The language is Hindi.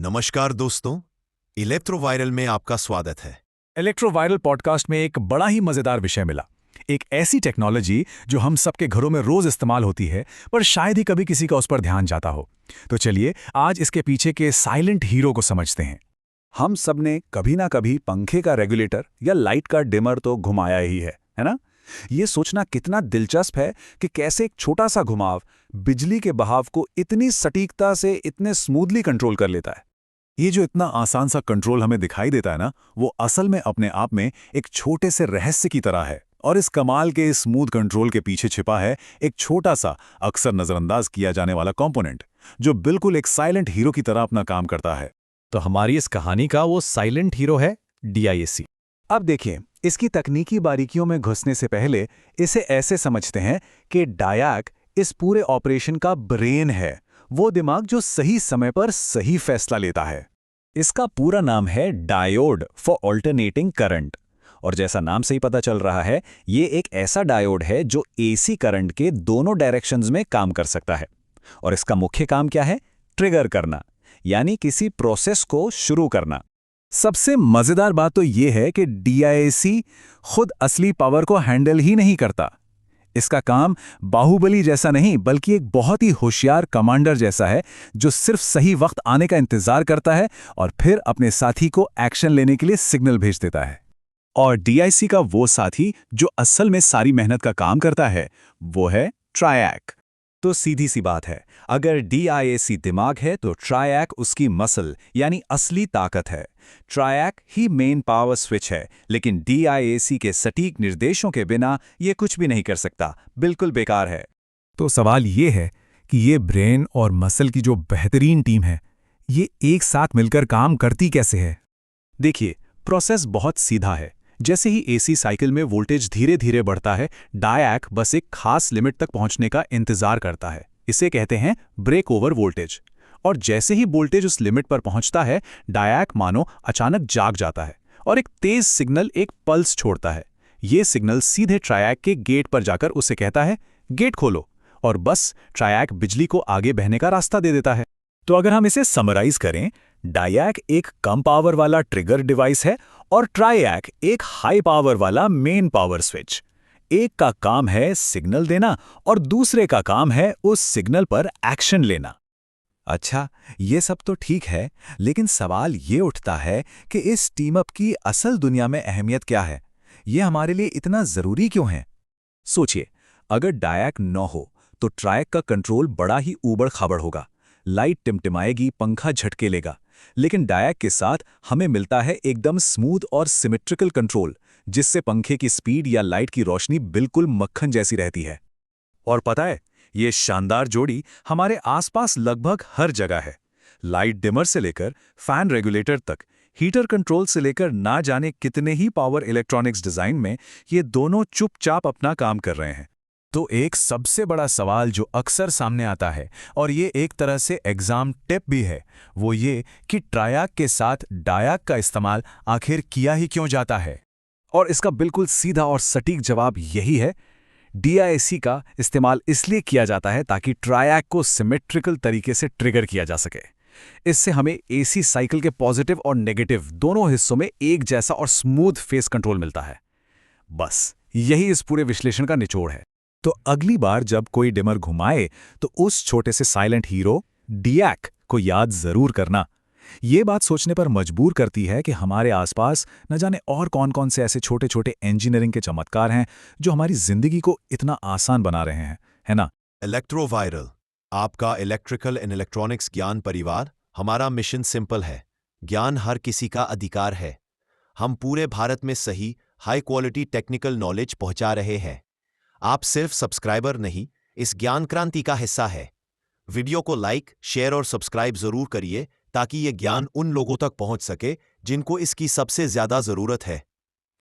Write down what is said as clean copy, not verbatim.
नमस्कार दोस्तों, इलेक्ट्रोवायरल में आपका स्वागत है। इलेक्ट्रोवायरल पॉडकास्ट में एक बड़ा ही मजेदार विषय मिला। एक ऐसी टेक्नोलॉजी जो हम सबके घरों में रोज इस्तेमाल होती है, पर शायद ही कभी किसी का उस पर ध्यान जाता हो। तो चलिए आज इसके पीछे के साइलेंट हीरो को समझते हैं। हम सब ने कभी ना कभी पंखे का रेगुलेटर या लाइट का डिमर तो घुमाया ही है ना? ये सोचना कितना दिलचस्प है कि कैसे एक छोटा सा घुमाव बिजली के बहाव को इतनी सटीकता से, इतने स्मूथली कंट्रोल कर लेता है। ये जो इतना आसान सा कंट्रोल हमें दिखाई देता है ना, वो असल में अपने आप में एक छोटे से रहस्य की तरह है। और इस कमाल के स्मूथ कंट्रोल के पीछे छिपा है एक छोटा सा, अक्सर नजरअंदाज किया जाने वाला कंपोनेंट, जो बिल्कुल एक साइलेंट हीरो की तरह अपना काम करता है। तो हमारी इस कहानी का वो साइलेंट हीरो है DIAC। अब देखिए, इसकी तकनीकी बारीकियों में घुसने से पहले इसे ऐसे समझते हैं कि डायक इस पूरे ऑपरेशन का ब्रेन है, वो दिमाग जो सही समय पर सही फैसला लेता है। इसका पूरा नाम है डायोड फॉर ऑल्टरनेटिंग करंट। और जैसा नाम से ही पता चल रहा है, ये एक ऐसा डायोड है जो AC करंट के दोनों डायरेक्शंस में काम कर सकता है। और इसका मुख्य काम क्या है? ट्रिगर करना, यानी किसी प्रोसेस को शुरू करना। सबसे मजेदार बात तो ये है कि DIAC खुद असली पावर को हैंडल ही नहीं करता। इसका काम बाहुबली जैसा नहीं, बल्कि एक बहुत ही होशियार कमांडर जैसा है, जो सिर्फ सही वक्त आने का इंतजार करता है और फिर अपने साथी को एक्शन लेने के लिए सिग्नल भेज देता है। और DIAC का वो साथी जो असल में सारी मेहनत का काम करता है, वो है ट्रायक। तो सीधी सी बात है, अगर DIAC दिमाग है तो ट्रायक उसकी मसल यानी असली ताकत है। ट्रायक ही मेन पावर स्विच है, लेकिन DIAC के सटीक निर्देशों के बिना ये कुछ भी नहीं कर सकता, बिल्कुल बेकार है। तो सवाल ये है कि ये ब्रेन और मसल की जो बेहतरीन टीम है, ये एक साथ मिलकर काम करती कैसे है? देखिए, प्रोसेस बहुत सीधा है। जैसे ही AC साइकिल में वोल्टेज धीरे धीरे बढ़ता है, डायक बस एक खास लिमिट तक पहुंचने का इंतजार करता है। इसे कहते हैं ब्रेक ओवर वोल्टेज। और जैसे ही वोल्टेज उस लिमिट पर पहुंचता है, डायक मानो अचानक जाग जाता है और एक तेज सिग्नल, एक पल्स छोड़ता है। ये सिग्नल सीधे ट्रायक के गेट पर जाकर उसे कहता है, गेट खोलो। और बस ट्रायक बिजली को आगे बहने का रास्ता दे देता है। तो अगर हम इसे समराइज करें, डायक एक कम पावर वाला ट्रिगर डिवाइस है और ट्रायक एक हाई पावर वाला मेन पावर स्विच। एक का काम है सिग्नल देना और दूसरे का काम है उस सिग्नल पर एक्शन लेना। अच्छा, ये सब तो ठीक है, लेकिन सवाल ये उठता है कि इस टीम अप की असल दुनिया में अहमियत क्या है? ये हमारे लिए इतना जरूरी क्यों है? सोचिए, अगर डायक न हो तो ट्रायक का कंट्रोल बड़ा ही ऊबड़ खाबड़ होगा। लाइट टिमटिमाएगी, पंखा झटके लेगा। लेकिन डायक के साथ हमें मिलता है एकदम स्मूथ और सिमेट्रिकल कंट्रोल, जिससे पंखे की स्पीड या लाइट की रोशनी बिल्कुल मक्खन जैसी रहती है। और पता है, ये शानदार जोड़ी हमारे आसपास लगभग हर जगह है। लाइट डिमर से लेकर फैन रेगुलेटर तक, हीटर कंट्रोल से लेकर ना जाने कितने ही पावर इलेक्ट्रॉनिक्स डिजाइन में ये दोनों चुपचाप अपना काम कर रहे हैं। तो एक सबसे बड़ा सवाल जो अक्सर सामने आता है, और ये एक तरह से एग्जाम टिप भी है, वो ये कि ट्रायक के साथ डायक का इस्तेमाल आखिर किया ही क्यों जाता है? और इसका बिल्कुल सीधा और सटीक जवाब यही है, DIAC का इस्तेमाल इसलिए किया जाता है ताकि ट्रायक को सिमेट्रिकल तरीके से ट्रिगर किया जा सके। इससे हमें AC साइकिल के पॉजिटिव और नेगेटिव दोनों हिस्सों में एक जैसा और स्मूथ फेस कंट्रोल मिलता है। बस यही इस पूरे विश्लेषण का निचोड़ है। तो अगली बार जब कोई डिमर घुमाए, तो उस छोटे से साइलेंट हीरो डायक को याद जरूर करना। ये बात सोचने पर मजबूर करती है कि हमारे आसपास न जाने और कौन कौन से ऐसे छोटे छोटे इंजीनियरिंग के चमत्कार हैं जो हमारी जिंदगी को इतना आसान बना रहे हैं, है ना? इलेक्ट्रोवायरल, आपका इलेक्ट्रिकल एंड इलेक्ट्रॉनिक्स ज्ञान परिवार। हमारा मिशन सिंपल है, ज्ञान हर किसी का अधिकार है। हम पूरे भारत में सही, हाई क्वालिटी टेक्निकल नॉलेज पहुंचा रहे हैं। आप सिर्फ सब्सक्राइबर नहीं, इस ज्ञान क्रांति का हिस्सा है। वीडियो को लाइक, शेयर और सब्सक्राइब जरूर करिए, ताकि ये ज्ञान उन लोगों तक पहुंच सके जिनको इसकी सबसे ज्यादा जरूरत है।